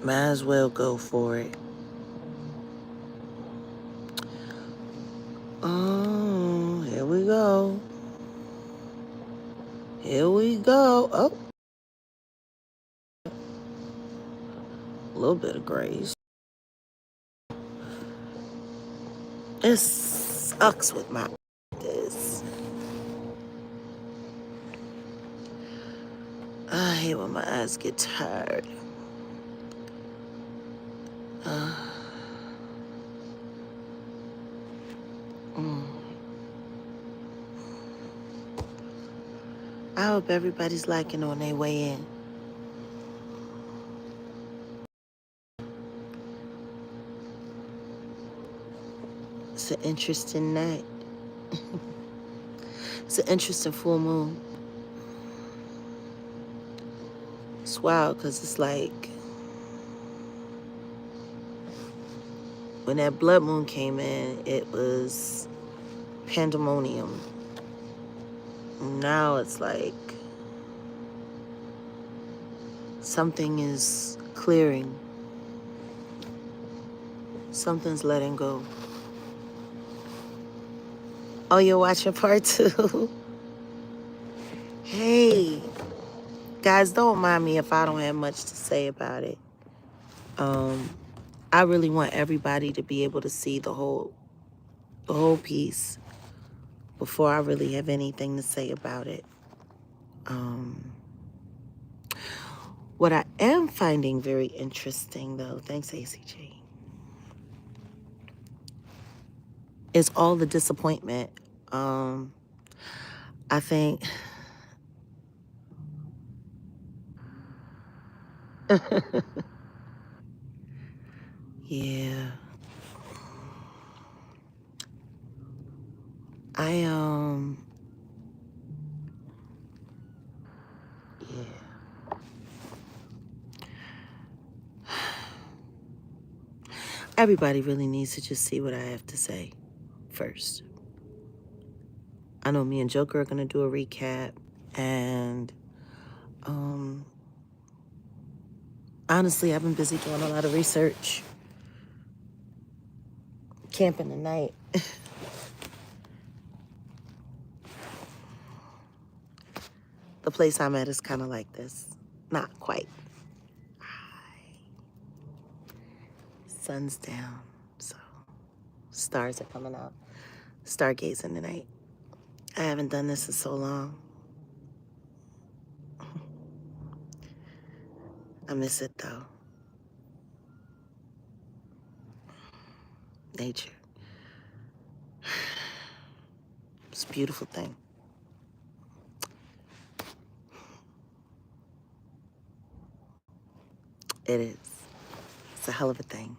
Might as well go for it. Oh, here we go. Here we go. Oh, a little bit of grace. It sucks with my this. I hate when my eyes get tired. I hope everybody's liking on their way in. It's an interesting night. It's an interesting full moon. It's wild because it's like when that blood moon came in, it was pandemonium. Now it's like something is clearing. Something's letting go. Oh, you're watching part 2? Hey, guys, don't mind me if I don't have much to say about it. I really want everybody to be able to see the whole piece before I really have anything to say about it. What I am finding very interesting, though, thanks ACG, is all the disappointment. I think yeah. Yeah. Everybody really needs to just see what I have to say first. I know me and Joker are gonna do a recap, and honestly, I've been busy doing a lot of research, camping tonight. The place I'm at is kind of like this. Not quite. Sun's down, so stars are coming out. Stargazing tonight. I haven't done this in so long. I miss it, though. Nature. It's a beautiful thing. It is. It's a hell of a thing.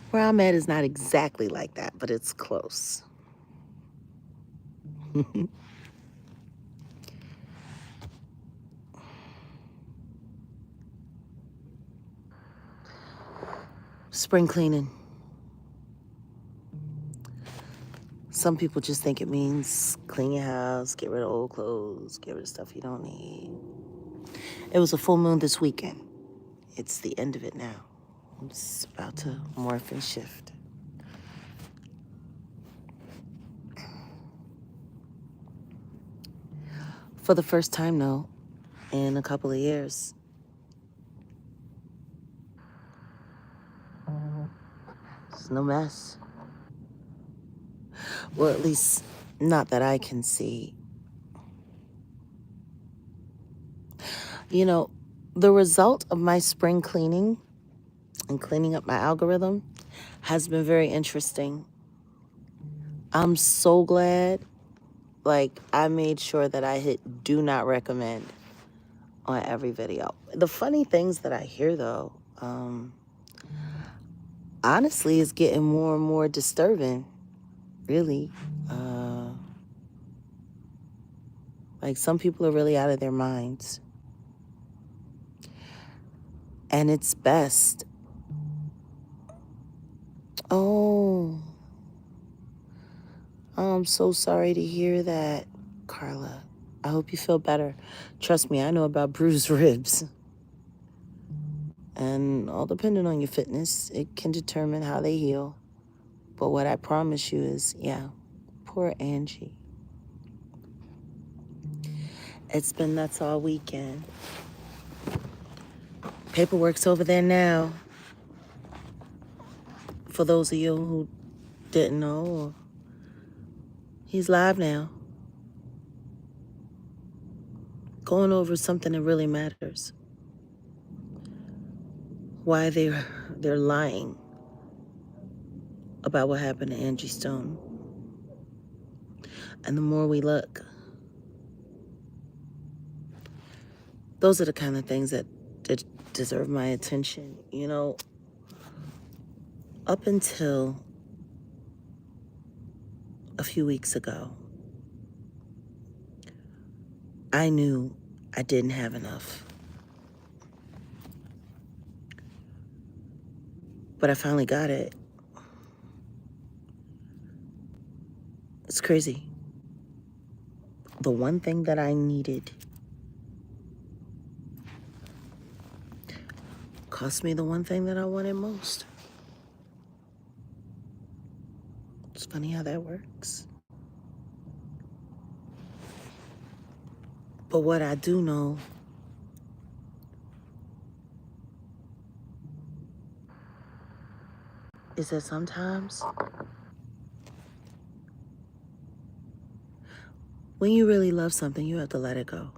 Where I'm at is not exactly like that, but it's close. Spring cleaning. Some people just think it means clean your house, get rid of old clothes, get rid of stuff you don't need. It was a full moon this weekend. It's the end of it now. It's about to morph and shift. For the first time, though, in a couple of years, it's no mess. Well, at least not that I can see. You know, the result of my spring cleaning and cleaning up my algorithm has been very interesting. I'm so glad, like, I made sure that I hit do not recommend on every video. The funny things that I hear, though, honestly, is getting more and more disturbing, really. Like, some people are really out of their minds. And it's best. Oh, I'm so sorry to hear that, Carla. I hope you feel better. Trust me, I know about bruised ribs. And all depending on your fitness, it can determine how they heal. But what I promise you is, yeah, poor Angie. It's been nuts all weekend. Paperwork's over there now. For those of you who didn't know, he's live now. Going over something that really matters. Why they're lying about what happened to Angie Stone. And the more we look, those are the kind of things that deserve my attention. You know, up until a few weeks ago, I knew I didn't have enough. But I finally got it. It's crazy. The one thing that I needed cost me the one thing that I wanted most. It's funny how that works. But what I do know is that sometimes when you really love something, you have to let it go.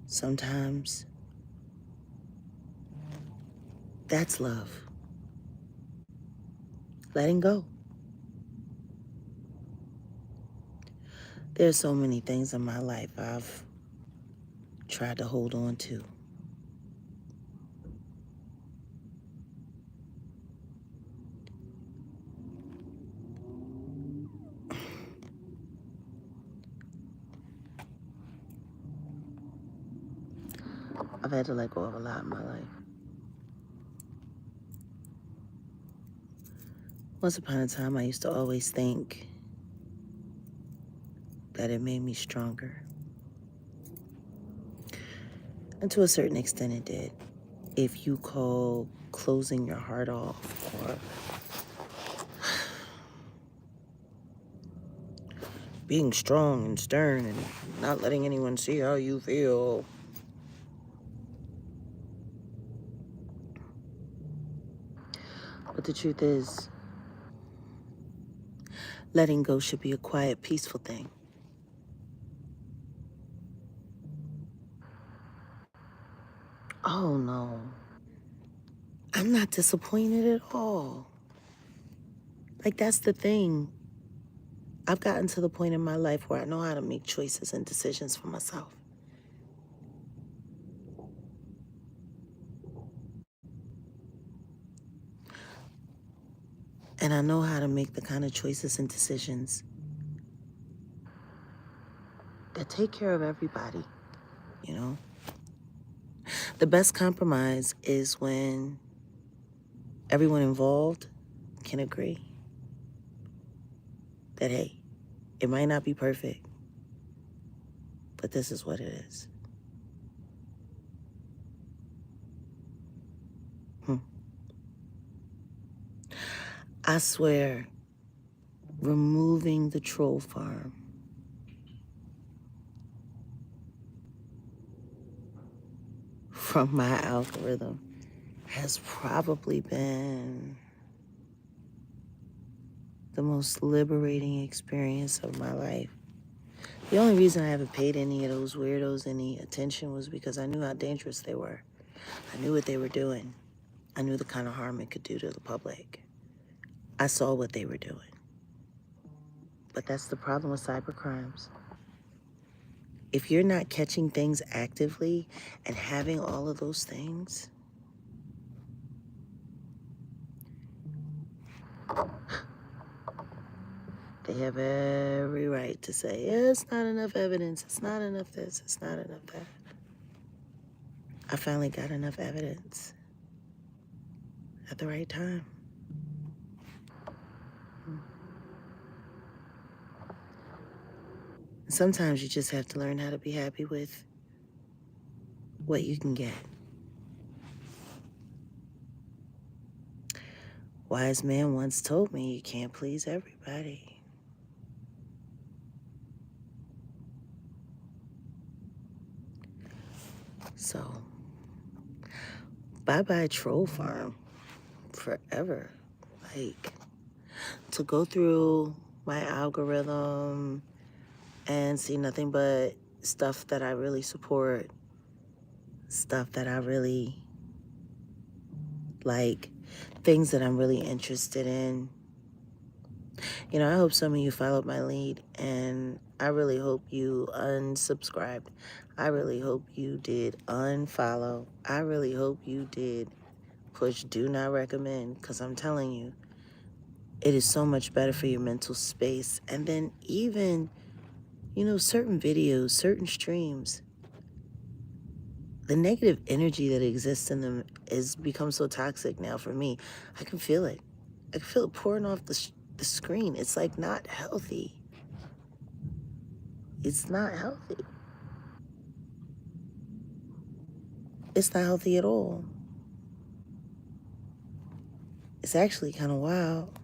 Sometimes that's love. Letting go. There's so many things in my life I've tried to hold on to. I've had to let go of a lot in my life. Once upon a time, I used to always think that it made me stronger. And to a certain extent, it did. If you call closing your heart off or being strong and stern and not letting anyone see how you feel. But the truth is, letting go should be a quiet, peaceful thing. Oh no, I'm not disappointed at all. Like, that's the thing. I've gotten to the point in my life where I know how to make choices and decisions for myself. And I know how to make the kind of choices and decisions that take care of everybody, you know? The best compromise is when everyone involved can agree that, hey, it might not be perfect, but this is what it is. I swear, removing the troll farm from my algorithm has probably been the most liberating experience of my life. The only reason I haven't paid any of those weirdos any attention was because I knew how dangerous they were. I knew what they were doing. I knew the kind of harm it could do to the public. I saw what they were doing. But that's the problem with cybercrimes. If you're not catching things actively and having all of those things, they have every right to say, yeah, it's not enough evidence, it's not enough this, it's not enough that. I finally got enough evidence at the right time. Sometimes you just have to learn how to be happy with what you can get. Wise man once told me you can't please everybody. So, bye-bye troll farm forever. Like, to go through my algorithm and see nothing but stuff that I really support, stuff that I really like, things that I'm really interested in. You know, I hope some of you followed my lead, and I really hope you unsubscribed. I really hope you did unfollow. I really hope you did push do not recommend, because I'm telling you, it is so much better for your mental space. And then even, you know, certain videos, certain streams, the negative energy that exists in them has become so toxic now for me. I can feel it. I can feel it pouring off the screen. It's like not healthy. It's not healthy. It's not healthy at all. It's actually kind of wild.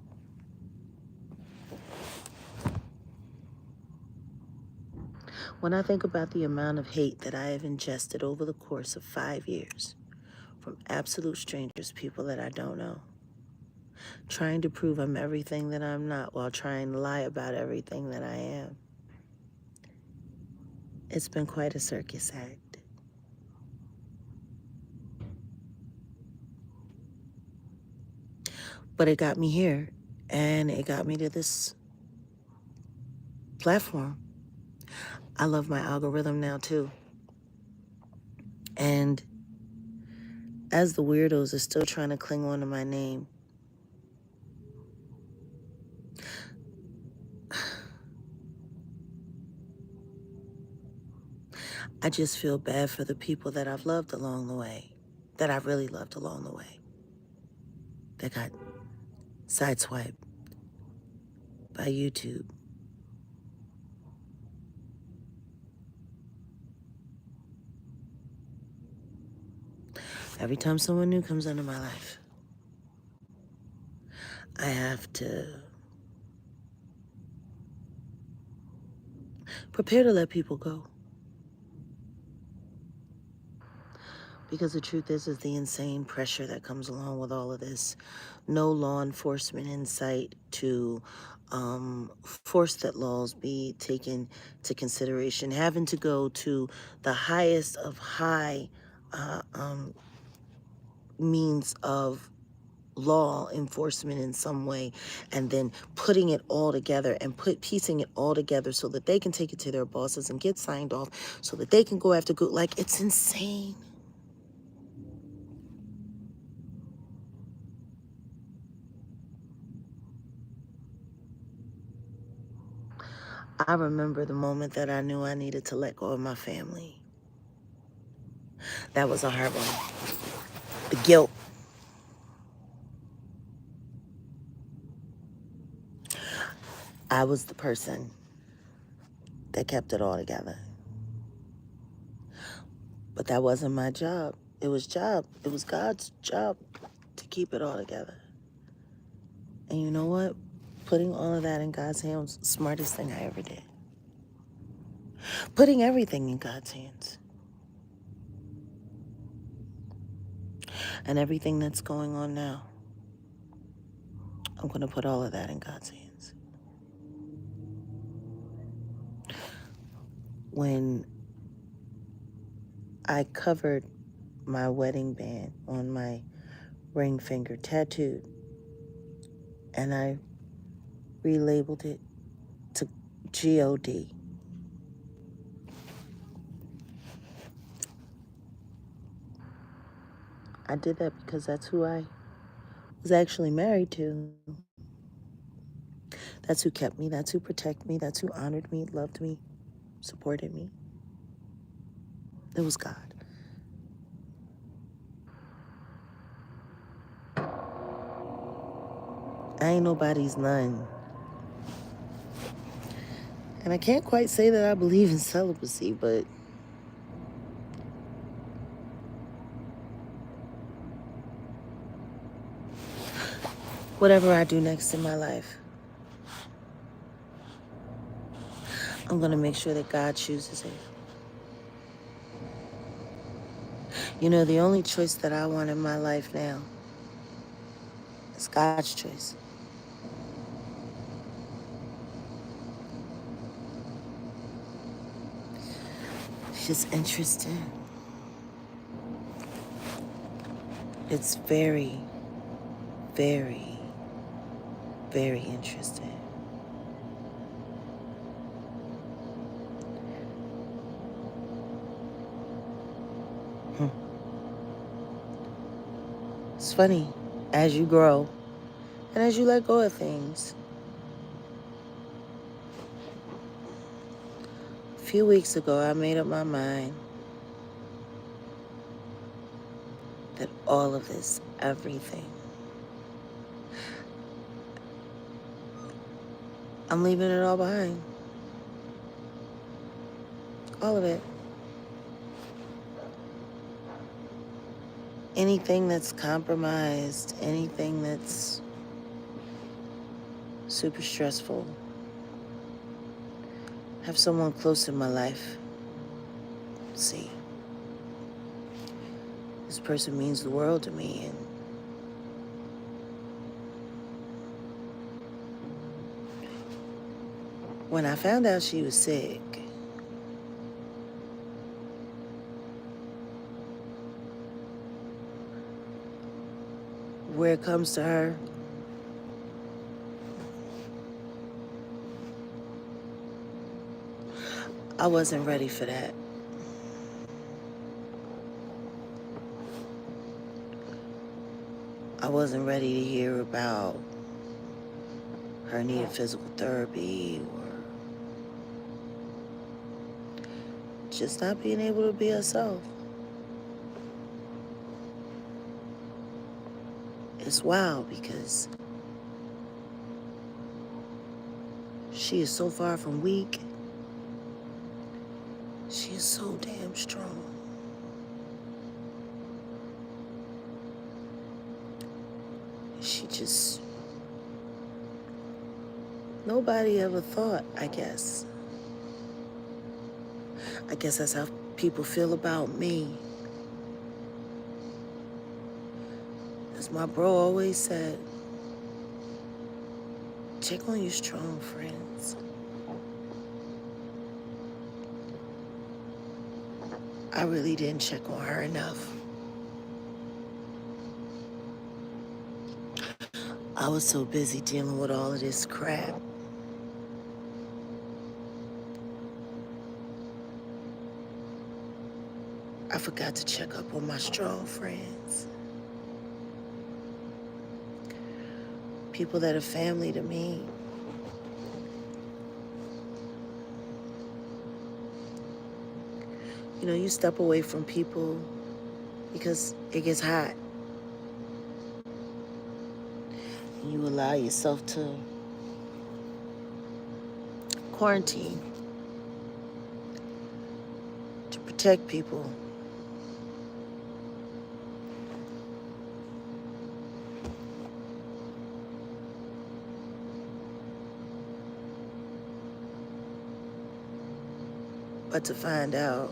When I think about the amount of hate that I have ingested over the course of 5 years from absolute strangers, people that I don't know, trying to prove I'm everything that I'm not while trying to lie about everything that I am, it's been quite a circus act. But it got me here, and it got me to this platform. I love my algorithm now, too. And as the weirdos are still trying to cling on to my name, I just feel bad for the people that I've loved along the way, that I've really loved along the way, that got sideswiped by YouTube. Every time someone new comes into my life, I have to prepare to let people go. Because the truth is the insane pressure that comes along with all of this. No law enforcement in sight to force that laws be taken to consideration. Having to go to the highest of high means of law enforcement in some way, and then putting it all together and piecing it all together so that they can take it to their bosses and get signed off so that they can go after good. Like, it's insane. I remember the moment that I knew I needed to let go of my family. That was a hard one. The guilt. I was the person that kept it all together. But that wasn't my job. It was God's job to keep it all together. And you know what? Putting all of that in God's hands was the smartest thing I ever did. Putting everything in God's hands. And everything that's going on now, I'm going to put all of that in God's hands. When I covered my wedding band on my ring finger tattooed, and I relabeled it to G-O-D. I did that because that's who I was actually married to. That's who kept me. That's who protected me. That's who honored me, loved me, supported me. It was God. I ain't nobody's none. And I can't quite say that I believe in celibacy, but whatever I do next in my life, I'm going to make sure that God chooses it. You know, the only choice that I want in my life now is God's choice. It's just interesting. It's very, very, very interesting. It's funny, as you grow and as you let go of things. A few weeks ago, I made up my mind that all of this, everything, I'm leaving it all behind. All of it. Anything that's compromised, anything that's super stressful. Have someone close in my life. See, this person means the world to me, and when I found out she was sick, where it comes to her, I wasn't ready for that. I wasn't ready to hear about her needing physical therapy or just not being able to be herself. It's wild because she is so far from weak. She is so damn strong. She just... Nobody ever thought, I guess. I guess that's how people feel about me. As my bro always said, check on your strong friends. I really didn't check on her enough. I was so busy dealing with all of this crap. I forgot to check up on my strong friends. People that are family to me. You know, you step away from people because it gets hot. And you allow yourself to quarantine to protect people. But to find out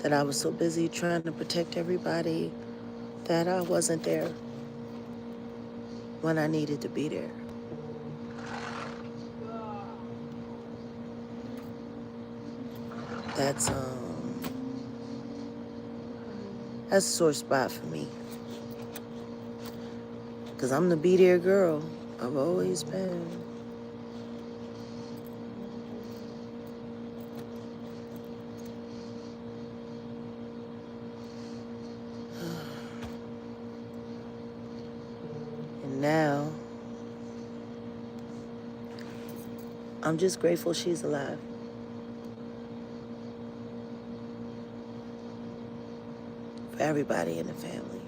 that I was so busy trying to protect everybody that I wasn't there when I needed to be there. That's a sore spot for me. Because I'm the be there girl. I've always been. And now, I'm just grateful she's alive. For everybody in the family.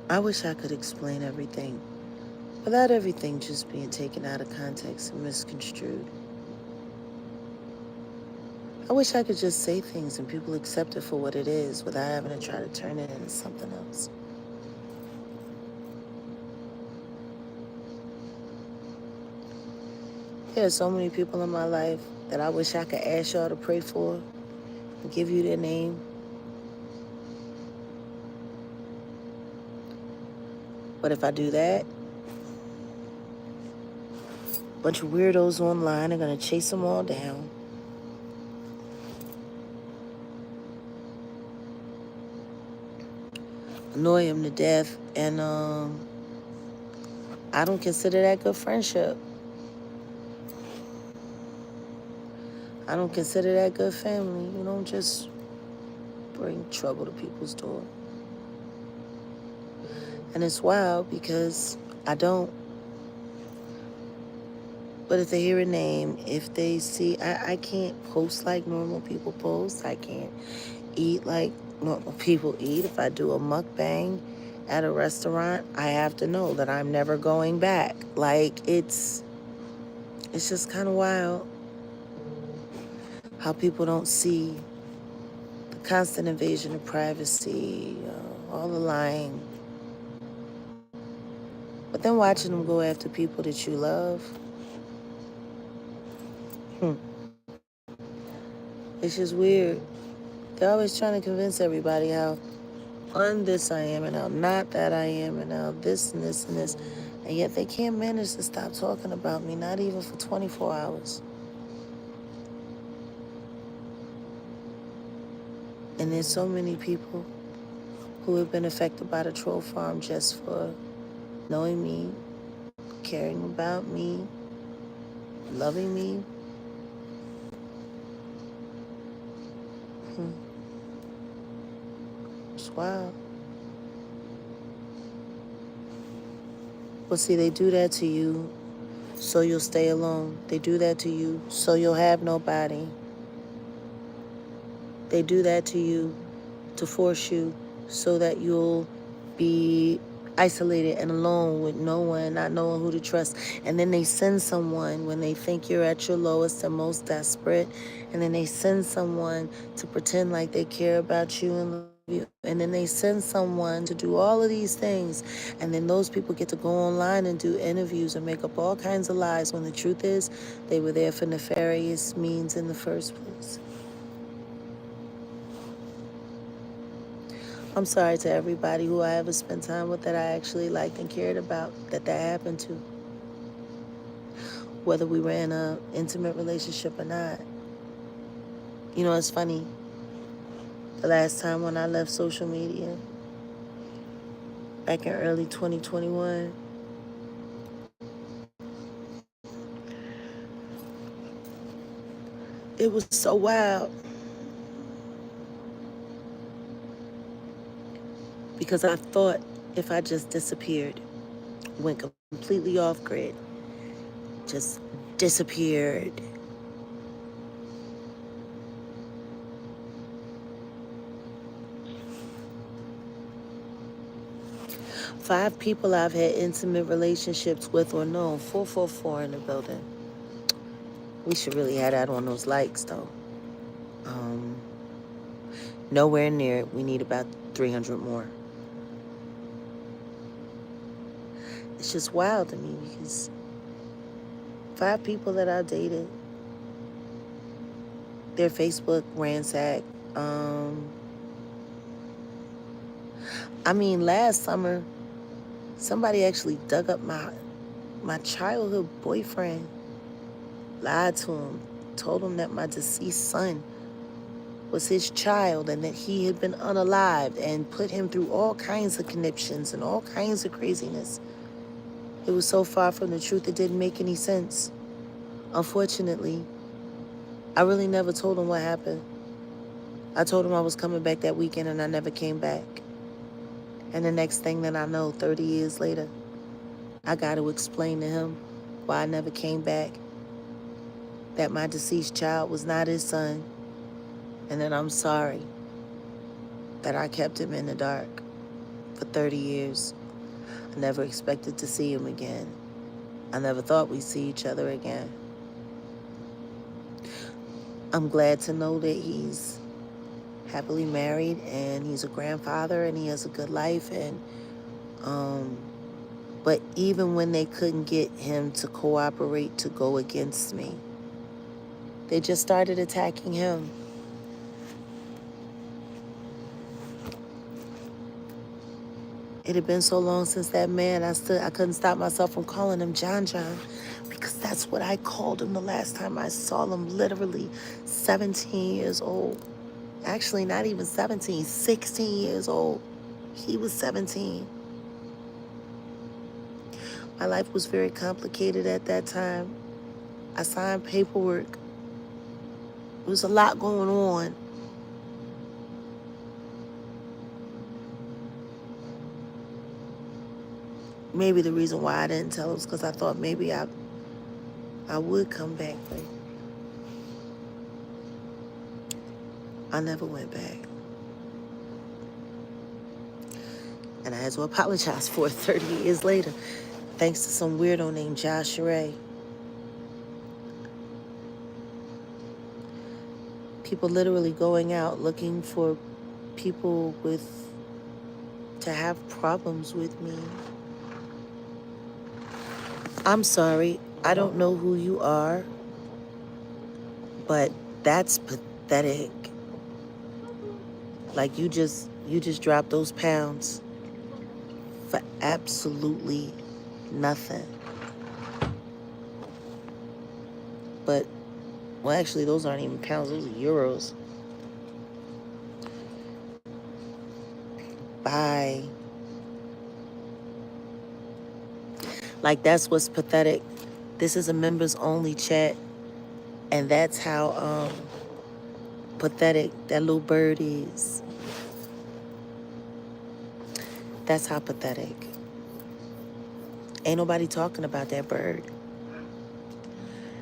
I wish I could explain everything without everything just being taken out of context and misconstrued. I wish I could just say things and people accept it for what it is without having to try to turn it into something else. There are so many people in my life that I wish I could ask y'all to pray for and give you their name. But if I do that, a bunch of weirdos online are going to chase them all down. Annoy them to death. And I don't consider that good friendship. I don't consider that good family. You don't just bring trouble to people's door. And it's wild because I don't. But if they hear a name, if they see, I can't post like normal people post. I can't eat like normal people eat. If I do a mukbang at a restaurant, I have to know that I'm never going back. Like, it's just kind of wild how people don't see the constant invasion of privacy, all the lying. But then watching them go after people that you love, it's just weird. They're always trying to convince everybody how on this I am and how not that I am and how this and this and this. And yet they can't manage to stop talking about me, not even for 24 hours. And there's so many people who have been affected by the troll farm just for knowing me, caring about me, loving me. It's wild. Well, see, they do that to you so you'll stay alone. They do that to you so you'll have nobody. They do that to you to force you so that you'll be isolated and alone with no one, not knowing who to trust. And then they send someone when they think you're at your lowest and most desperate. And then they send someone to pretend like they care about you and love you. And then they send someone to do all of these things. And then those people get to go online and do interviews and make up all kinds of lies when the truth is they were there for nefarious means in the first place. I'm sorry to everybody who I ever spent time with that I actually liked and cared about that happened to. Whether we were in an intimate relationship or not. You know, it's funny. The last time when I left social media, back in early 2021, it was so wild. Because I thought if I just disappeared, went completely off grid, just disappeared, five people I've had intimate relationships with or known, 444 in the building. We should really have that on those likes, though. Nowhere near it. We need about 300 more. It's just wild to me because 5 people that I dated, their Facebook ransacked. Last summer, somebody actually dug up my childhood boyfriend, lied to him, told him that my deceased son was his child and that he had been unalived, and put him through all kinds of conniptions and all kinds of craziness. It was so far from the truth it didn't make any sense. Unfortunately, I really never told him what happened. I told him I was coming back that weekend and I never came back. And the next thing that I know, 30 years later, I got to explain to him why I never came back, that my deceased child was not his son, and that I'm sorry that I kept him in the dark. for 30 years. I never expected to see him again. I never thought we'd see each other again. I'm glad to know that he's happily married and he's a grandfather and he has a good life. And but even when they couldn't get him to cooperate to go against me, they just started attacking him. It had been so long since that man, I couldn't stop myself from calling him John John, because that's what I called him the last time I saw him, literally 17 years old. Actually, not even 17, 16 years old. He was 17. My life was very complicated at that time. I signed paperwork. There was a lot going on. Maybe the reason why I didn't tell him was because I thought maybe I would come back, but I never went back. And I had to apologize for it 30 years later, thanks to some weirdo named Jaguar Wright. People literally going out looking for people to have problems with me. I'm sorry, I don't know who you are, but that's pathetic. Like you just dropped those pounds for absolutely nothing. But, well, actually, those aren't even pounds, those are euros. Bye. Like, that's what's pathetic. This is a members only chat, and that's how pathetic that little bird is. That's how pathetic. Ain't nobody talking about that bird.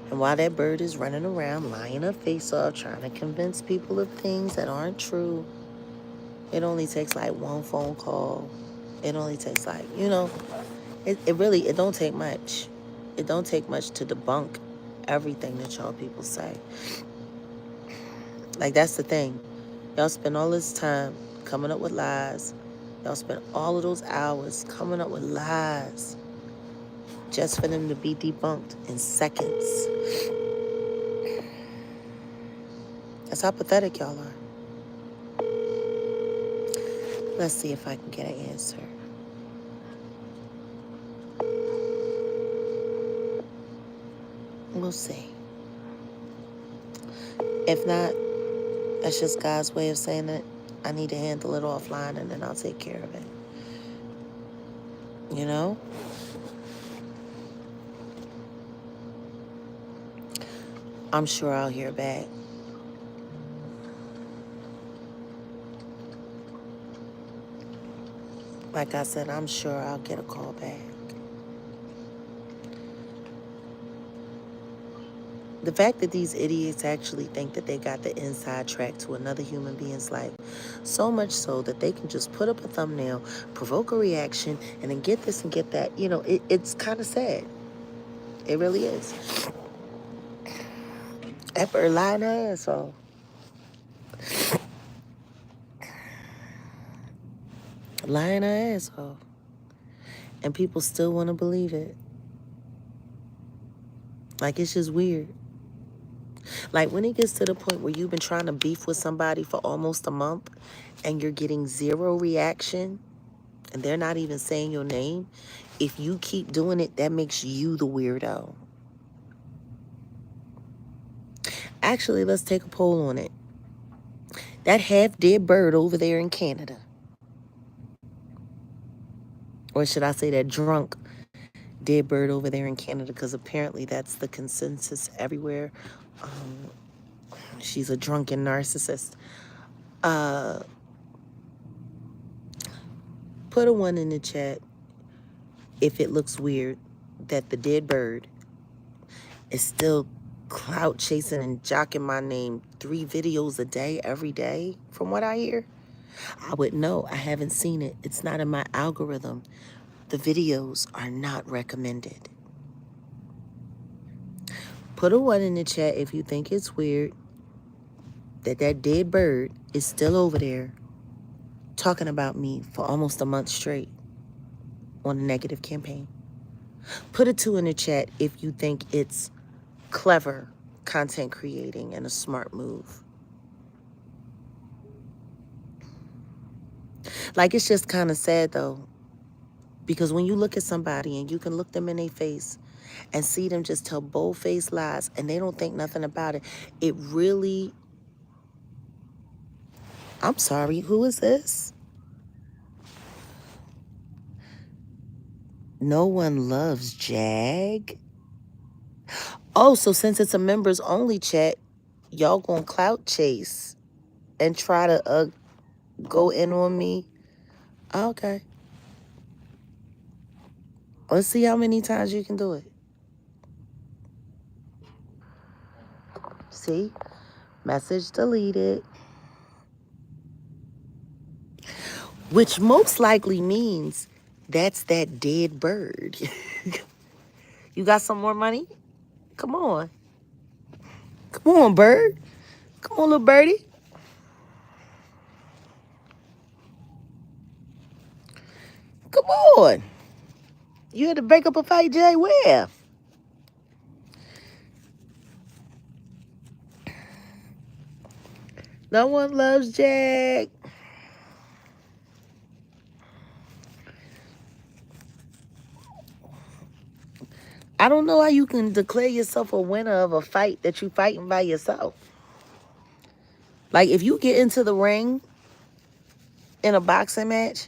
And while that bird is running around, lying her face off, trying to convince people of things that aren't true, it only takes like one phone call. It only takes like, it don't take much. It don't take much to debunk everything that y'all people say. Like, that's the thing. Y'all spend all this time coming up with lies. Y'all spend all of those hours coming up with lies just for them to be debunked in seconds. That's how pathetic y'all are. Let's see if I can get an answer. We'll see. If not, that's just God's way of saying that I need to handle it offline and then I'll take care of it. You know? I'm sure I'll hear back. Like I said, I'm sure I'll get a call back. The fact that these idiots actually think that they got the inside track to another human being's life, so much so that they can just put up a thumbnail, provoke a reaction, and then get this and get that, it's kind of sad. It really is. That bird lying her ass off. Lying her ass off. And people still want to believe it. Like, it's just weird. Like, when it gets to the point where you've been trying to beef with somebody for almost a month and you're getting zero reaction and they're not even saying your name, if you keep doing it, that makes you the weirdo. Actually, let's take a poll on it. That half-dead bird over there in Canada, or should I say that drunk dead bird over there in Canada, because apparently that's the consensus everywhere. She's a drunken narcissist. Put a 1 in the chat if it looks weird that the dead bird is still clout chasing and jocking my name 3 videos a day, every day, from what I hear. I would know. I haven't seen it. It's not in my algorithm. The videos are not recommended. Put a 1 in the chat if you think it's weird that that dead bird is still over there talking about me for almost a month straight on a negative campaign. Put a 2 in the chat if you think it's clever content creating and a smart move. Like, it's just kind of sad though, because when you look at somebody and you can look them in their face and see them just tell bold-faced lies and they don't think nothing about it, it really... I'm sorry, who is this? No one loves Jag? Oh, so since it's a members only chat, y'all gonna clout chase and try to go in on me? Okay. Let's see how many times you can do it. See? Message deleted. Which most likely means that's that dead bird. You got some more money? Come on. Come on, bird. Come on, little birdie. Come on. You had to break up a fight, Jay? Where? No one loves Jack. I don't know how you can declare yourself a winner of a fight that you fighting by yourself. Like, if you get into the ring in a boxing match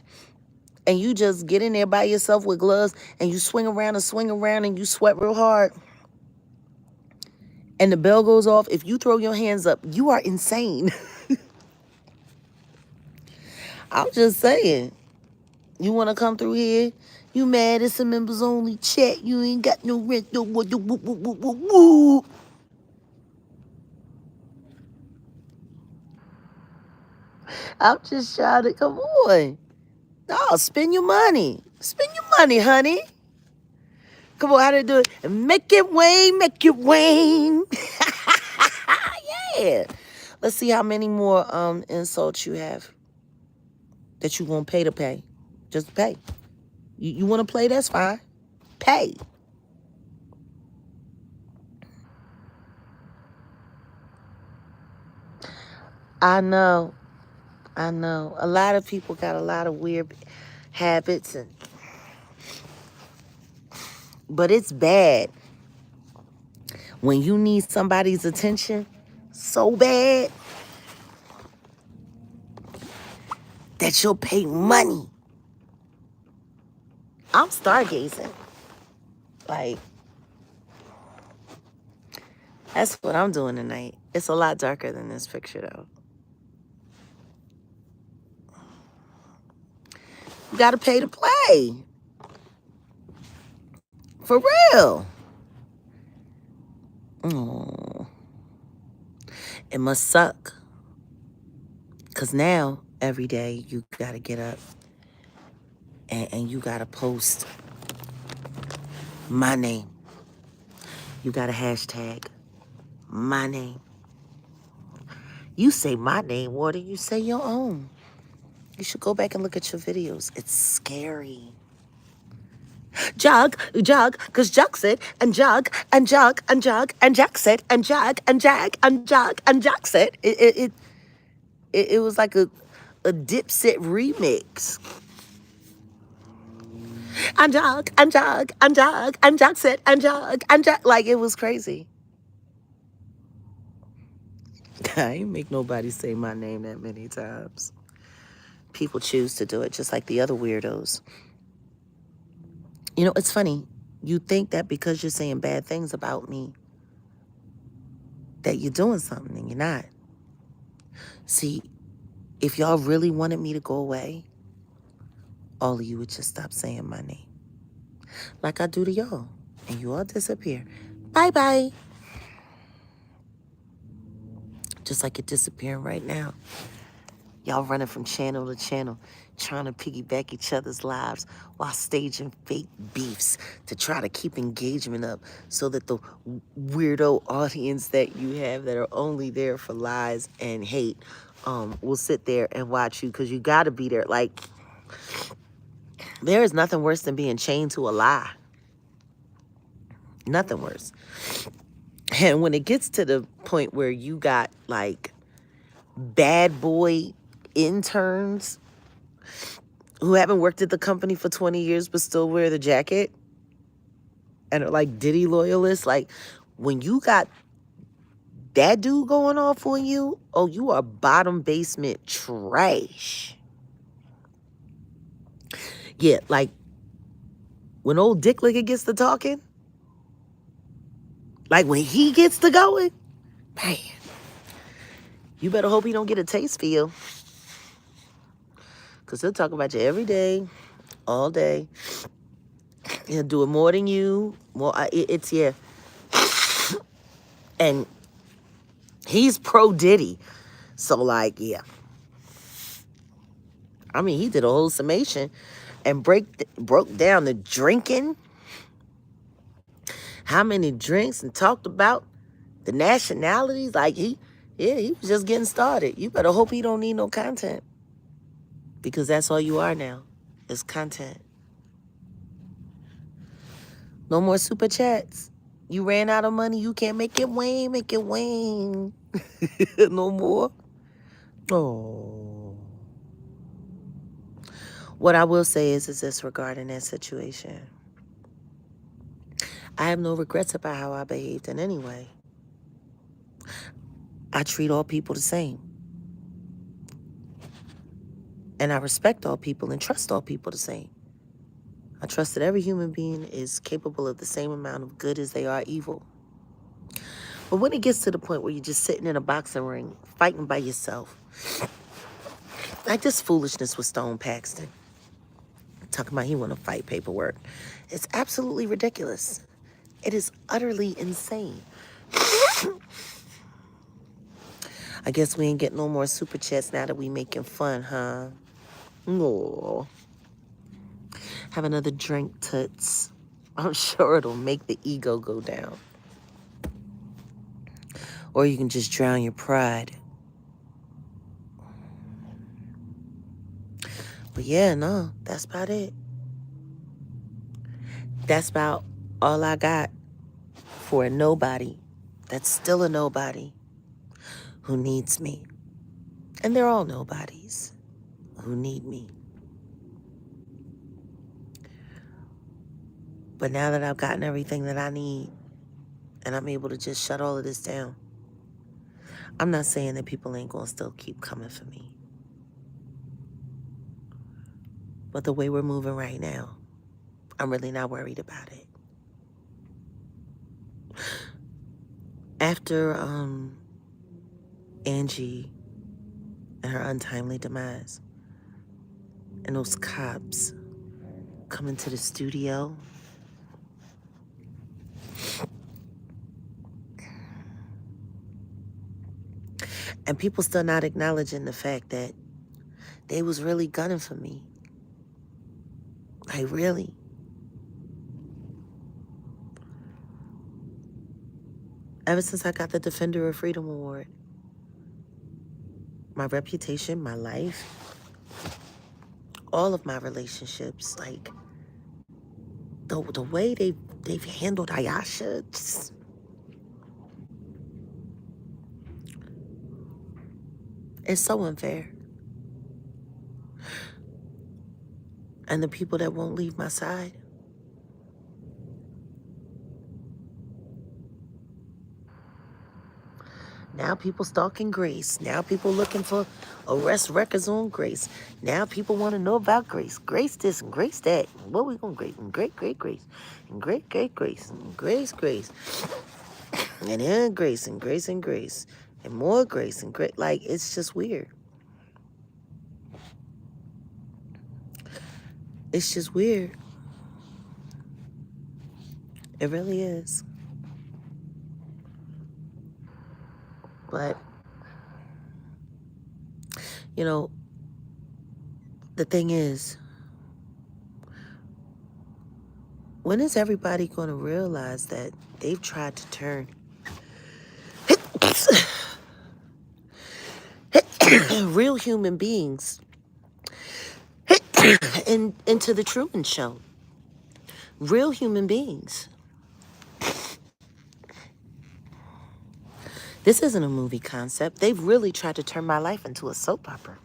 and you just get in there by yourself with gloves and you swing around and you sweat real hard and the bell goes off, if you throw your hands up, you are insane. I'm just saying. You want to come through here? You mad? It's a members only chat. You ain't got no rent. No, woo. I'm just trying to, come on. No, spend your money. Spend your money, honey. Come on, how to do it? Make it rain, make it rain. Yeah. Let's see how many more insults you have that you gonna pay to pay. Just pay. You want to play? That's fine. Pay. I know. A lot of people got a lot of weird habits, but it's bad when you need somebody's attention so bad that you'll pay money. I'm stargazing. Like, that's what I'm doing tonight. It's a lot darker than this picture, though. You gotta pay to play. For real. Oh. It must suck. Because now, every day, you gotta get up and you gotta post my name. You gotta hashtag my name. You say my name more than you say your own. You should go back and look at your videos. It's scary. Jog, because Jog said, and Jog, and Jog, and Jog, and Jack said, and Jog, and Jag, and Jog, and Jog said. It was like a Dipset remix. And Jog, and Jog, and Jog, and Jog said, and Jog, and Jog. Like, it was crazy. I ain't make nobody say my name that many times. People choose to do it just like the other weirdos. You know, it's funny. You think that because you're saying bad things about me, that you're doing something, and you're not. See, if y'all really wanted me to go away, all of you would just stop saying my name. Like I do to y'all. And you all disappear. Bye-bye. Just like you're disappearing right now. Y'all running from channel to channel, trying to piggyback each other's lives while staging fake beefs to try to keep engagement up so that the weirdo audience that you have that are only there for lies and hate will sit there and watch you because you got to be there. Like, there is nothing worse than being chained to a lie. Nothing worse. And when it gets to the point where you got, like, bad boy interns who haven't worked at the company for 20 years but still wear the jacket and are like Diddy loyalists, like, when you got that dude going off on you, oh, you are bottom basement trash. Yeah, like, when old Dick Licker gets to talking, like, when he gets to going, man, you better hope he don't get a taste for you. Because he'll talk about you every day, all day. He'll do it more than you. More, it's, yeah. And he's pro Diddy. So, like, yeah. I mean, he did a whole summation and broke down the drinking, how many drinks, and talked about the nationalities. Like, he was just getting started. You better hope he don't need no content, because that's all you are now, is content. No more super chats. You ran out of money. You can't make it wane. Make it wane. No more. Oh. What I will say is this regarding that situation. I have no regrets about how I behaved in any way. I treat all people the same. And I respect all people and trust all people the same. I trust that every human being is capable of the same amount of good as they are evil. But when it gets to the point where you're just sitting in a boxing ring, fighting by yourself, like this foolishness with Stone Paxton, talking about he want to fight paperwork, it's absolutely ridiculous. It is utterly insane. I guess we ain't getting no more super chats now that we making fun, huh? No. Have another drink, toots. I'm sure it'll make the ego go down. Or you can just drown your pride. But yeah, no, that's about it. That's about all I got for a nobody that's still a nobody who needs me. And they're all nobodies who need me. But now that I've gotten everything that I need and I'm able to just shut all of this down, I'm not saying that people ain't gonna still keep coming for me. But the way we're moving right now, I'm really not worried about it. After Angie and her untimely demise, and those cops coming to the studio, and people still not acknowledging the fact that they was really gunning for me. Like, really. Ever since I got the Defender of Freedom Award, my reputation, my life, all of my relationships, like, the way they've handled Ayasha, just, it's so unfair. And the people that won't leave my side, now people stalking Grace. Now people looking for arrest records on Grace. Now people want to know about Grace. Grace this and Grace that. What we gonna Grace? And great Grace. And great Grace. And Grace. And then Grace and Grace and Grace. And more Grace and great. Like, it's just weird. It's just weird. It really is. But, you know, The thing is, when is everybody going to realize that they've tried to turn real human beings into the Truman Show? Real human beings. This isn't a movie concept. They've really tried to turn my life into a soap opera.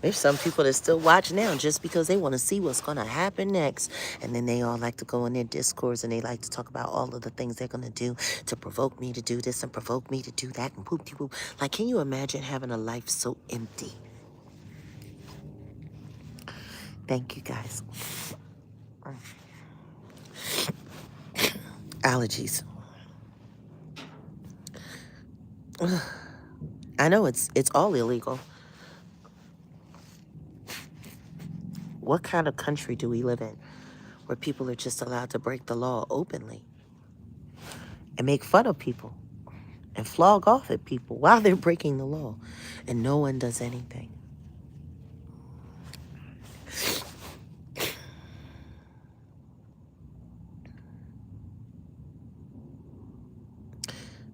There's some people that still watch now just because they want to see what's going to happen next. And then they all like to go in their discourse and they like to talk about all of the things they're going to do to provoke me to do this and provoke me to do that and poop de poop. Like, can you imagine having a life so empty? Thank you, guys. Allergies. I know it's all illegal. What kind of country do we live in where people are just allowed to break the law openly and make fun of people and flog off at people while they're breaking the law and no one does anything?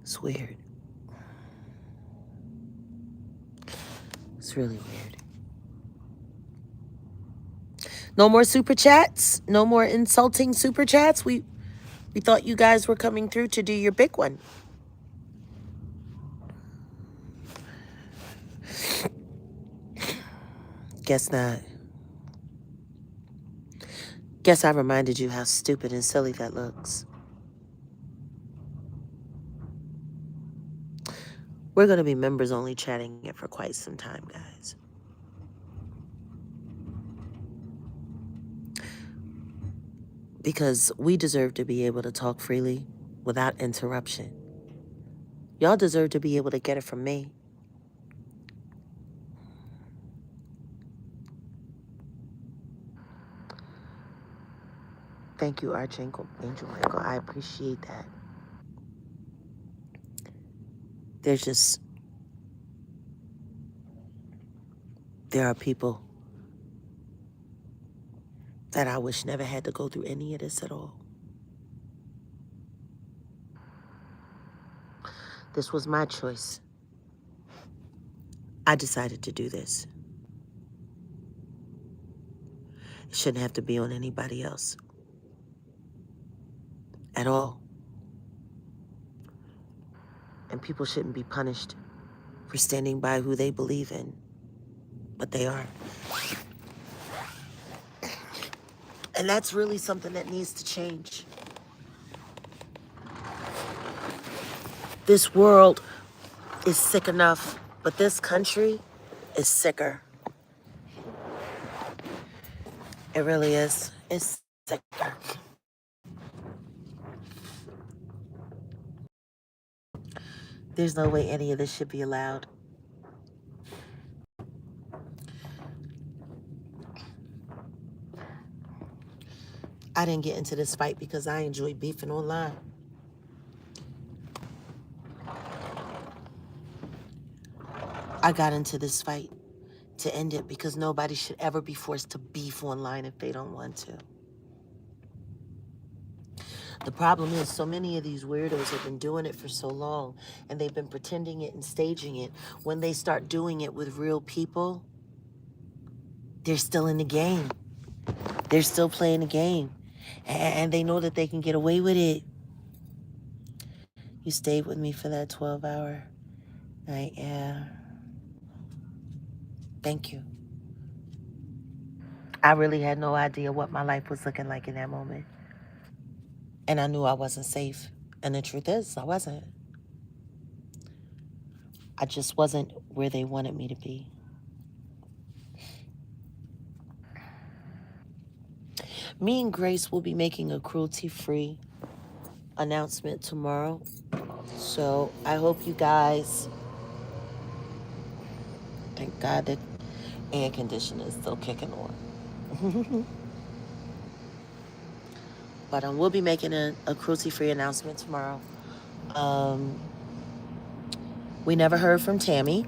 It's weird. It's really weird. No more super chats. No more insulting super chats. We thought you guys were coming through to do your big one. Guess not. Guess I reminded you how stupid and silly that looks. We're going to be members only chatting it for quite some time, guys. Because we deserve to be able to talk freely without interruption. Y'all deserve to be able to get it from me. Thank you, Archangel Angel Michael. I appreciate that. There are people that I wish never had to go through any of this at all. This was my choice. I decided to do this. It shouldn't have to be on anybody else at all. And people shouldn't be punished for standing by who they believe in, but they are. And that's really something that needs to change. This world is sick enough, but this country is sicker. It really is. It's sicker. There's no way any of this should be allowed. I didn't get into this fight because I enjoy beefing online. I got into this fight to end it because nobody should ever be forced to beef online if they don't want to. The problem is so many of these weirdos have been doing it for so long and they've been pretending it and staging it. When they start doing it with real people, they're still in the game. They're still playing the game. And they know that they can get away with it. You stayed with me for that 12-hour night, yeah. Thank you. I really had no idea what my life was looking like in that moment. And I knew I wasn't safe. And the truth is, I wasn't. I just wasn't where they wanted me to be. Me and Grace will be making a cruelty-free announcement tomorrow. So I hope you guys, thank God that air conditioner is still kicking on. But we'll be making a cruelty-free announcement tomorrow. We never heard from Tammy.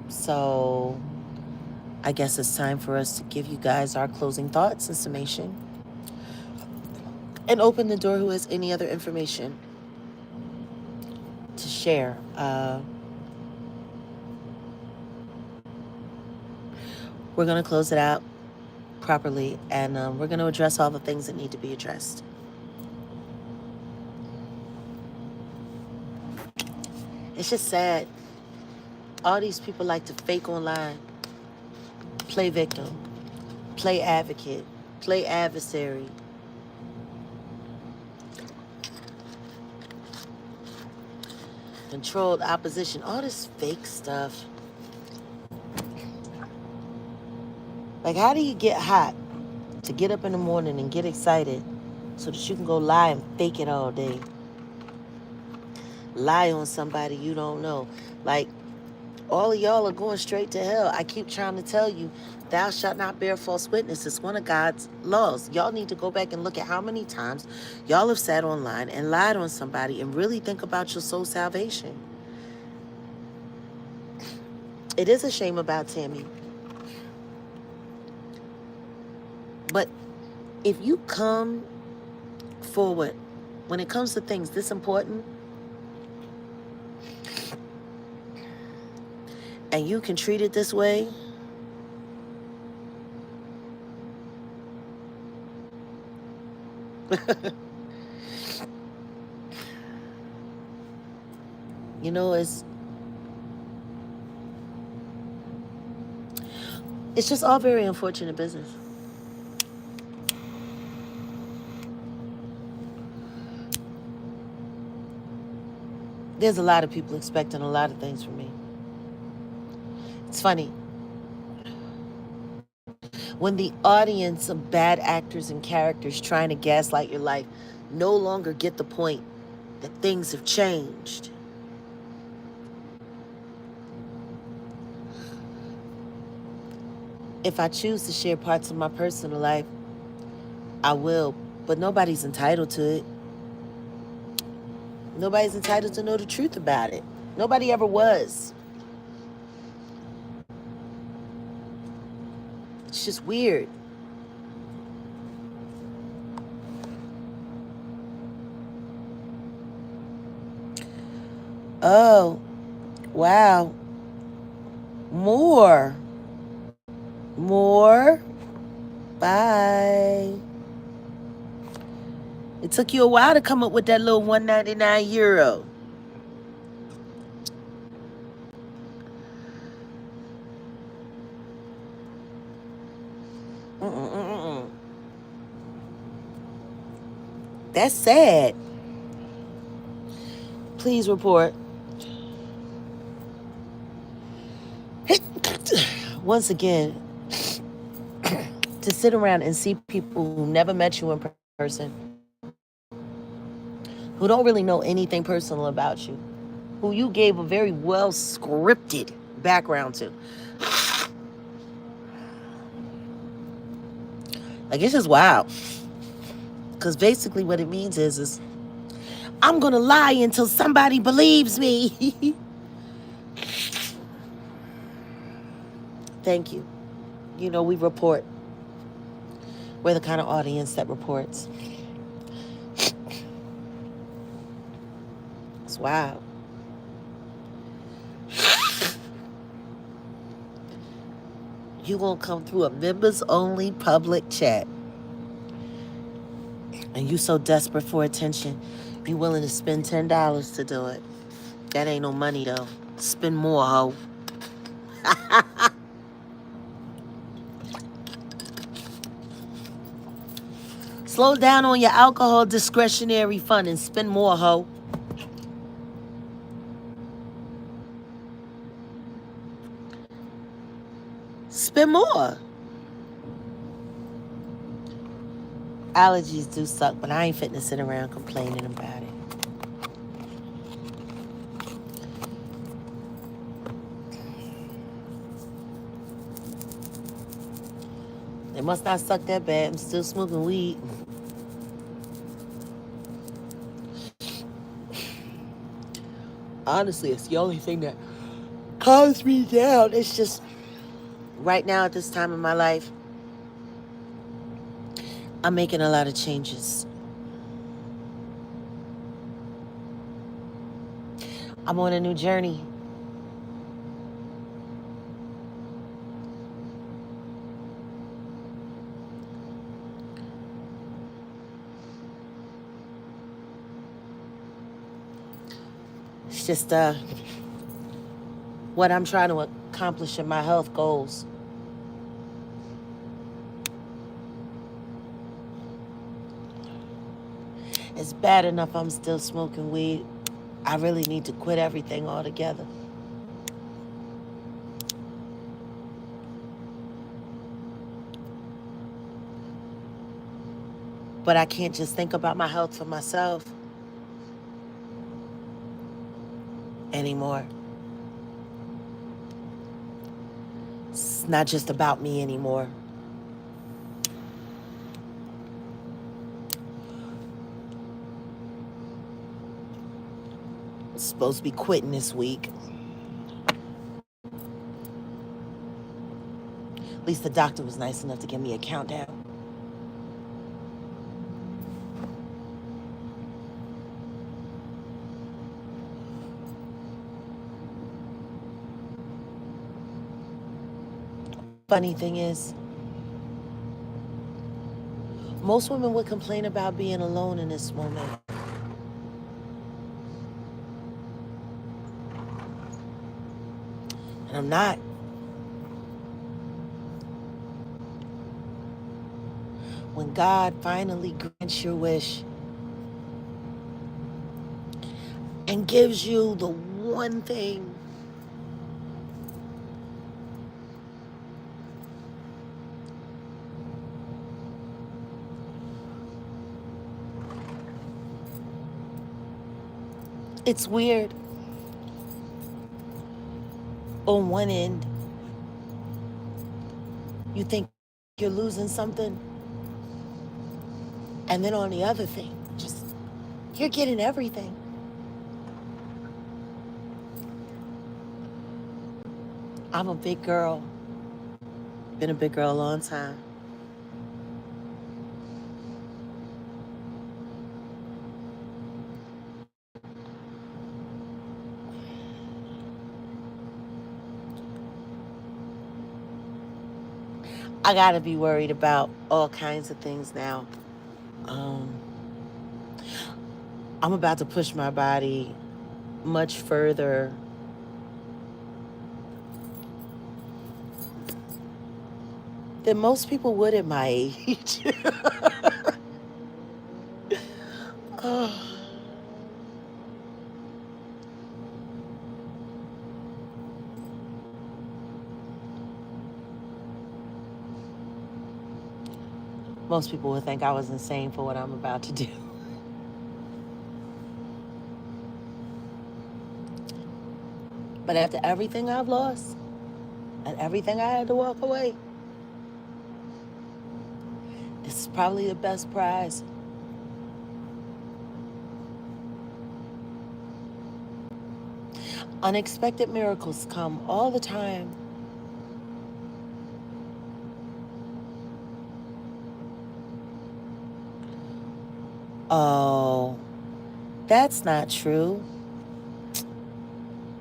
So I guess it's time for us to give you guys our closing thoughts and summation and open the door who has any other information to share. We're going to close it out properly, and we're going to address all the things that need to be addressed. It's just sad. All these people like to fake online, play victim, play advocate, play adversary. Controlled opposition, all this fake stuff. Like, how do you get hot to get up in the morning and get excited so that you can go lie and fake it all day? Lie on somebody you don't know. Like, all of y'all are going straight to hell. I keep trying to tell you, thou shalt not bear false witness. It's one of God's laws. Y'all need to go back and look at how many times y'all have sat online and lied on somebody and really think about your soul salvation. It is a shame about Tammy. But if you come forward when it comes to things this important, and you can treat it this way, you know, it's just all very unfortunate business. There's a lot of people expecting a lot of things from me. It's funny. When the audience of bad actors and characters trying to gaslight your life no longer get the point that things have changed. If I choose to share parts of my personal life, I will, but nobody's entitled to it. Nobody's entitled to know the truth about it. Nobody ever was. It's just weird. Oh, wow. More. Bye. It took you a while to come up with that little €199. That's sad. Please report. Once again, to sit around and see people who never met you in person, who don't really know anything personal about you, who you gave a very well scripted background to. Like, it's just wild. Because basically what it means is I'm going to lie until somebody believes me. Thank you. You know, we report. We're the kind of audience that reports. It's wild. You gonna come through a members only public chat, and you so desperate for attention, you willing to spend $10 to do it. That ain't no money though. Spend more, ho. Slow down on your alcohol discretionary fund and spend more, ho. Spend more. Allergies do suck, but I ain't fitting to sit around complaining about it. It must not suck that bad. I'm still smoking weed. Honestly, it's the only thing that calms me down. It's just right now at this time in my life, I'm making a lot of changes. I'm on a new journey. It's just what I'm trying to accomplish in my health goals. It's bad enough I'm still smoking weed. I really need to quit everything altogether. But I can't just think about my health for myself anymore. It's not just about me anymore. I'm supposed to be quitting this week. At least the doctor was nice enough to give me a countdown. Funny thing is, most women would complain about being alone in this moment. And I'm not. When God finally grants your wish and gives you the one thing it's weird. On one end, you think you're losing something, and then on the other thing, just you're getting everything. I'm a big girl. Been a big girl a long time. I gotta be worried about all kinds of things now. Um, I'm about to push my body much further than most people would at my age. Oh, most people would think I was insane for what I'm about to do. But after everything I've lost and everything I had to walk away, this is probably the best prize. Unexpected miracles come all the time. Oh, that's not true.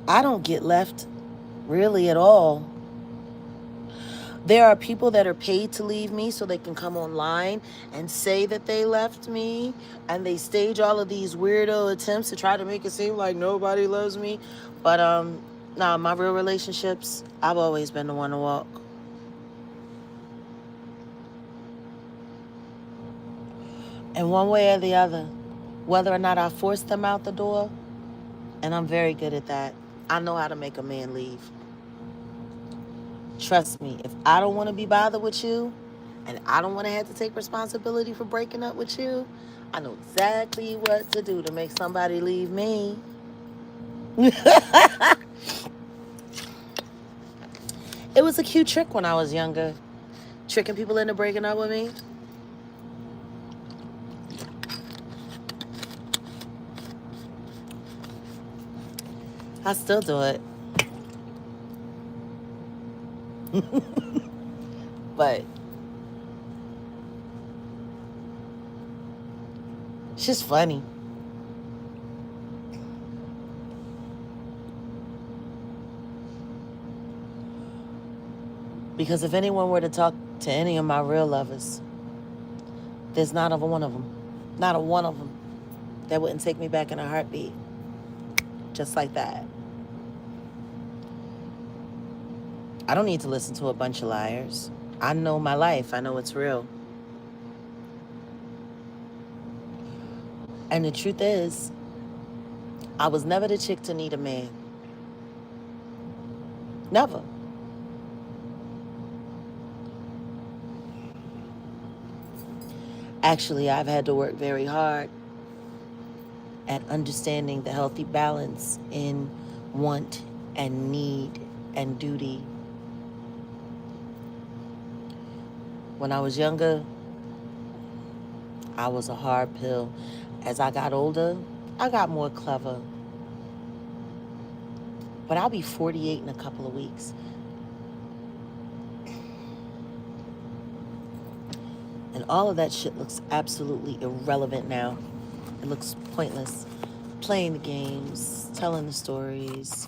I don't get left really at all. There are people that are paid to leave me so they can come online and say that they left me, and they stage all of these weirdo attempts to try to make it seem like nobody loves me. But nah, my real relationships, I've always been the one to walk. And one way or the other, whether or not I force them out the door, and I'm very good at that. I know how to make a man leave. Trust me, if I don't want to be bothered with you, and I don't want to have to take responsibility for breaking up with you, I know exactly what to do to make somebody leave me. It was a cute trick when I was younger. Tricking people into breaking up with me. I still do it. But it's just funny because if anyone were to talk to any of my real lovers, there's not a one of them, not a one of them that wouldn't take me back in a heartbeat, just like that. I don't need to listen to a bunch of liars. I know my life. I know it's real. And the truth is, I was never the chick to need a man. Never. Actually, I've had to work very hard at understanding the healthy balance in want and need and duty. When I was younger, I was a hard pill. As I got older, I got more clever. But I'll be 48 in a couple of weeks. And all of that shit looks absolutely irrelevant now. It looks pointless. Playing the games, telling the stories,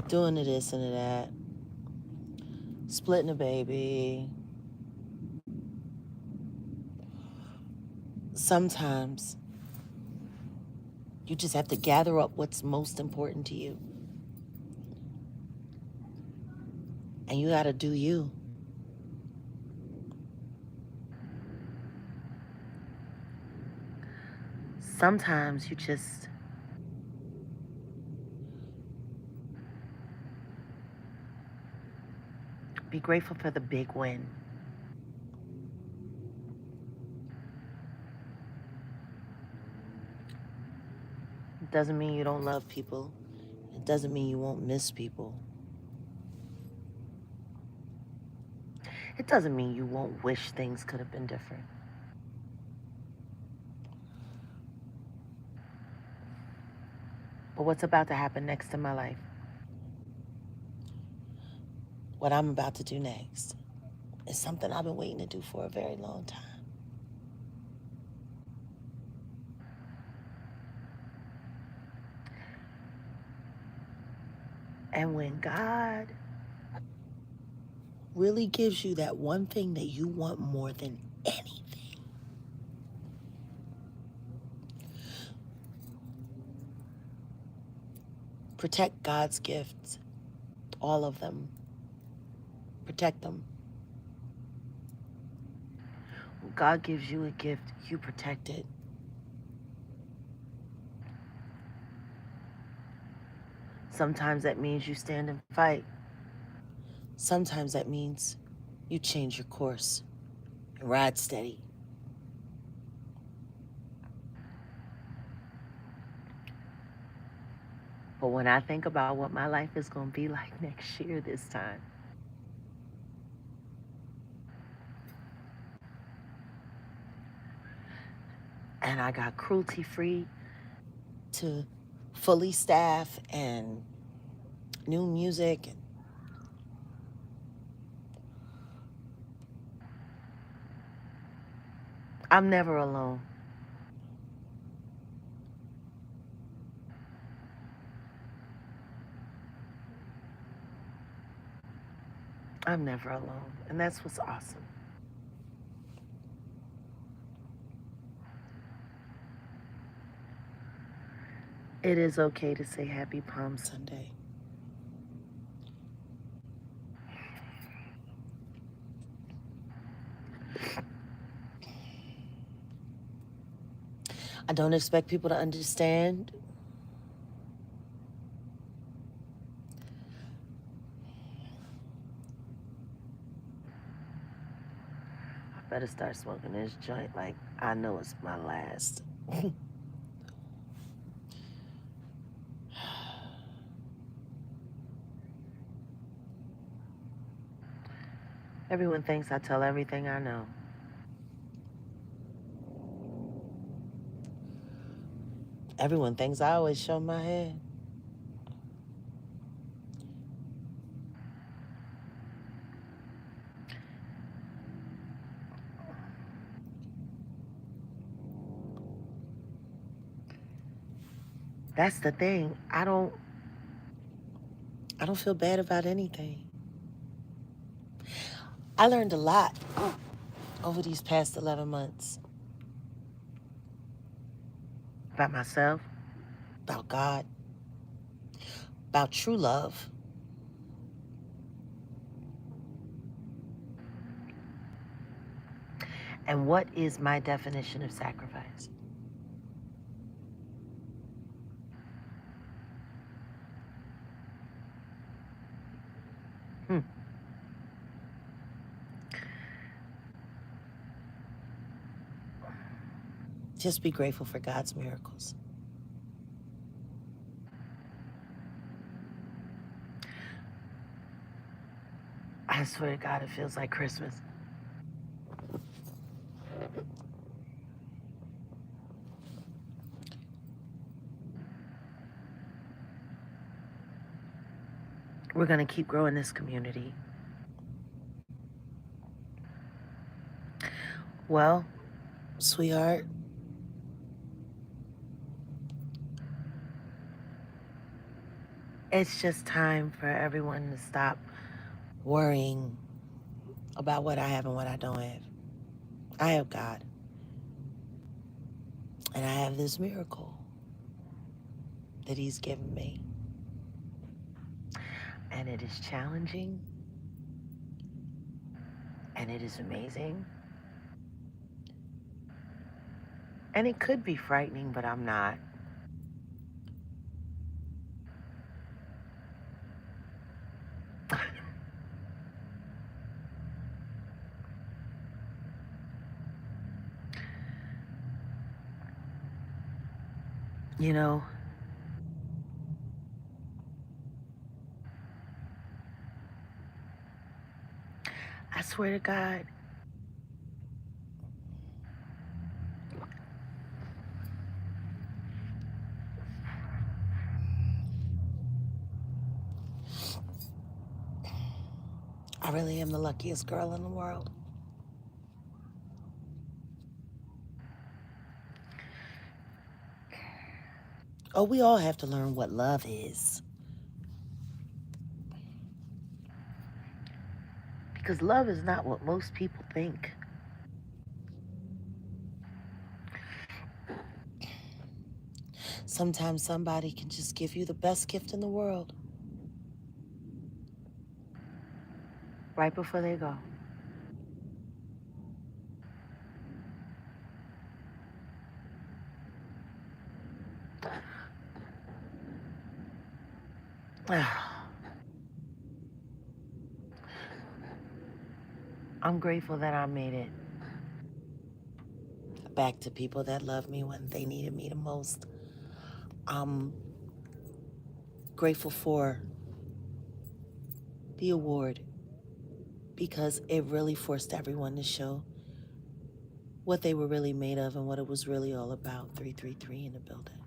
doing the this and the that, splitting a baby. Sometimes you just have to gather up what's most important to you. And you gotta do you. Sometimes you just be grateful for the big win. It doesn't mean you don't love people. It doesn't mean you won't miss people. It doesn't mean you won't wish things could have been different. But what's about to happen next in my life, what I'm about to do next, is something I've been waiting to do for a very long time. And when God really gives you that one thing that you want more than anything, protect God's gifts, all of them. Protect them. When God gives you a gift, you protect it. Sometimes that means you stand and fight. Sometimes that means you change your course and ride steady. But when I think about what my life is going to be like next year this time, and I got cruelty free to fully staff and new music, I'm never alone. I'm never alone. And that's what's awesome. It is okay to say Happy Palm Sunday. I don't expect people to understand. I better start smoking this joint like I know it's my last. Everyone thinks I tell everything I know. Everyone thinks I always show my head. That's the thing. I don't feel bad about anything. I learned a lot over these past 11 months about myself, about God, about true love, and what is my definition of sacrifice. Hmm. Just be grateful for God's miracles. I swear to God, it feels like Christmas. We're going to keep growing this community. Well, sweetheart, it's just time for everyone to stop worrying about what I have and what I don't have. I have God, and I have this miracle that He's given me. And it is challenging, and it is amazing, and it could be frightening, but I'm not. You know, I swear to God, I really am the luckiest girl in the world. Oh, we all have to learn what love is. Because love is not what most people think. Sometimes somebody can just give you the best gift in the world right before they go. I'm grateful that I made it back to people that loved me when they needed me the most. I'm grateful for the award because it really forced everyone to show what they were really made of and what it was really all about. 333 in the building.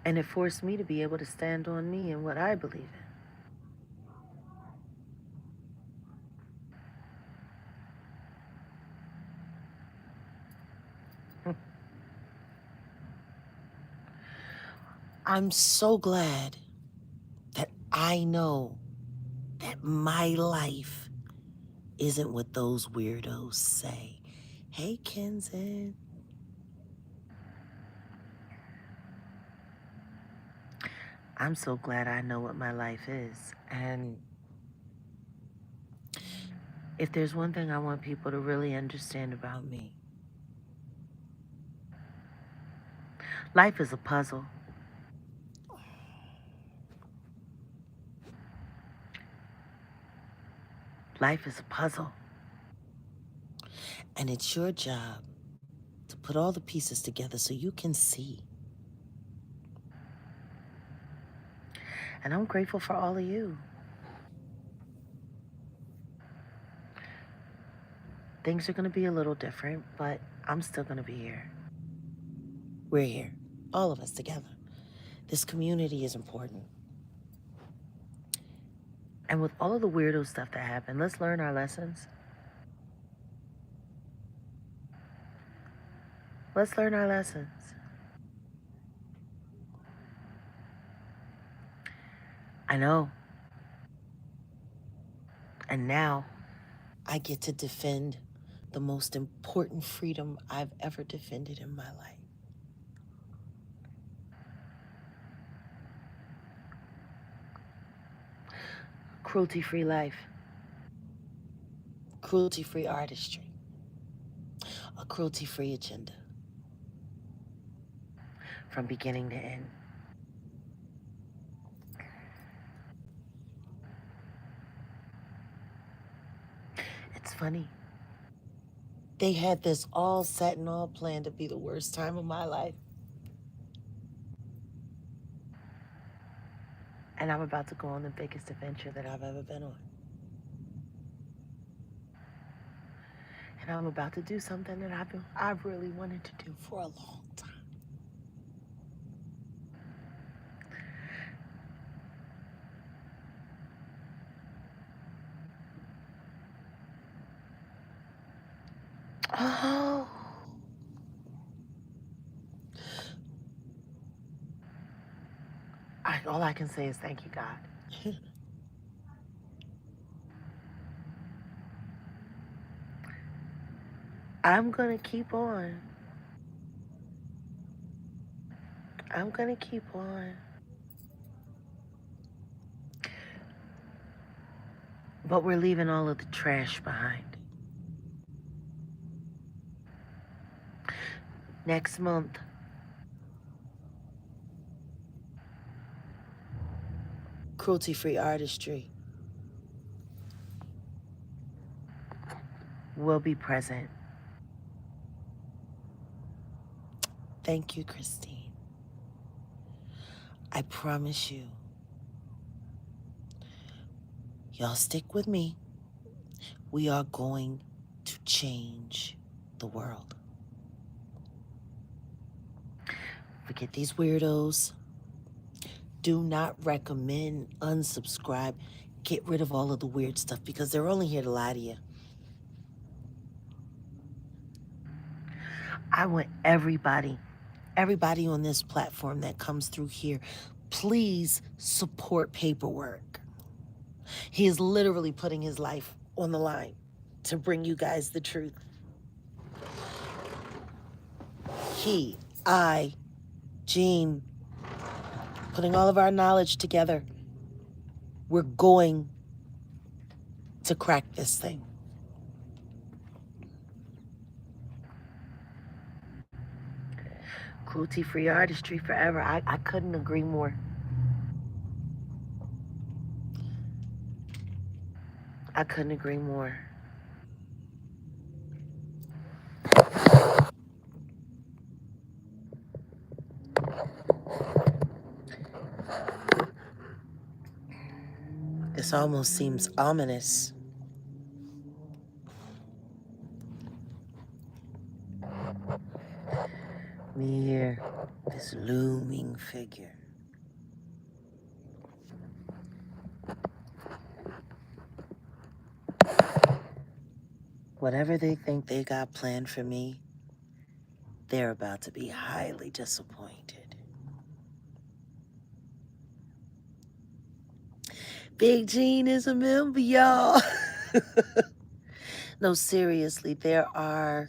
And it forced me to be able to stand on me and what I believe in. I'm so glad that I know that my life isn't what those weirdos say. Hey, Kenzen. I'm so glad I know what my life is. And if there's one thing I want people to really understand about me, life is a puzzle. Life is a puzzle. And it's your job to put all the pieces together so you can see. And I'm grateful for all of you. Things are going to be a little different, but I'm still going to be here. We're here, all of us together. This community is important. And with all of the weirdo stuff that happened, let's learn our lessons. Let's learn our lessons. I know. And now I get to defend the most important freedom I've ever defended in my life. Cruelty-free life. Cruelty-free artistry. A cruelty-free agenda. From beginning to end. It's funny. They had this all set and all planned to be the worst time of my life. And I'm about to go on the biggest adventure that I've ever been on. And I'm about to do something that I've really wanted to do for a long time. Oh. All I can say is thank you, God. I'm going to keep on. I'm going to keep on. But we're leaving all of the trash behind. Next month, cruelty-free artistry will be present. Thank you, Christine. I promise you, y'all stick with me. We are going to change the world. Forget these weirdos. Do not recommend, unsubscribe, get rid of all of the weird stuff because they're only here to lie to you. I want everybody on this platform that comes through here, please support Paperwork. He is literally putting his life on the line to bring you guys the truth. Gene, putting all of our knowledge together, we're going to crack this thing. Cruelty-free artistry forever. I couldn't agree more. I couldn't agree more. This almost seems ominous. Me here, this looming figure. Whatever they think they got planned for me, they're about to be highly disappointed. Big Gene is a member, y'all. No, seriously, there are